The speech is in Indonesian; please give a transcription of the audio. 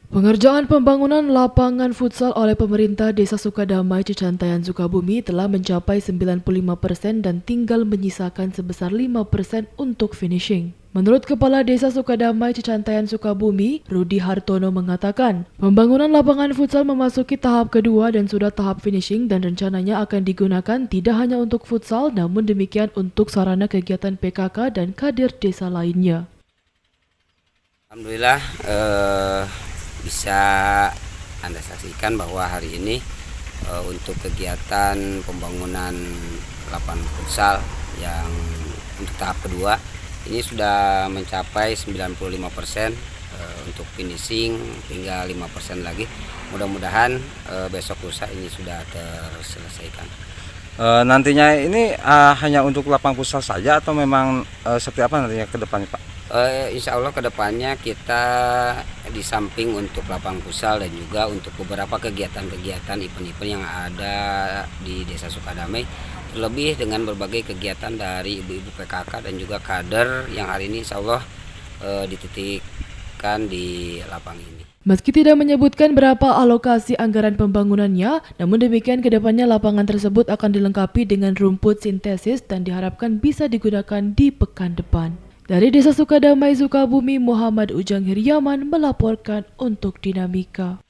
Pengerjaan pembangunan lapangan futsal oleh pemerintah Desa Sukadamai, Cicantayam, Sukabumi telah mencapai 95% dan tinggal menyisakan sebesar 5% untuk finishing. Menurut Kepala Desa Sukadamai, Cicantayam, Sukabumi, Rudi Hartono mengatakan, pembangunan lapangan futsal memasuki tahap kedua dan sudah tahap finishing dan rencananya akan digunakan tidak hanya untuk futsal namun demikian untuk sarana kegiatan PKK dan kader desa lainnya. Alhamdulillah bisa Anda saksikan bahwa hari ini untuk kegiatan pembangunan lapangan futsal yang untuk tahap kedua ini sudah mencapai 95%, untuk finishing tinggal 5% lagi. Mudah-mudahan besok lusa ini sudah terselesaikan. Nantinya ini hanya untuk lapangan futsal saja atau memang seperti apa nantinya ke depannya, Pak? Insya Allah kedepannya kita di samping untuk lapangan futsal dan juga untuk beberapa kegiatan-kegiatan event-event yang ada di Desa Sukadamai, terlebih dengan berbagai kegiatan dari ibu-ibu PKK dan juga kader yang hari ini insya Allah dititikkan di lapangan ini. Meski tidak menyebutkan berapa alokasi anggaran pembangunannya, namun demikian kedepannya lapangan tersebut akan dilengkapi dengan rumput sintesis dan diharapkan bisa digunakan di pekan depan. Dari Desa Sukadamai, Sukabumi, Muhammad Ujang Hiryaman melaporkan untuk Dinamika.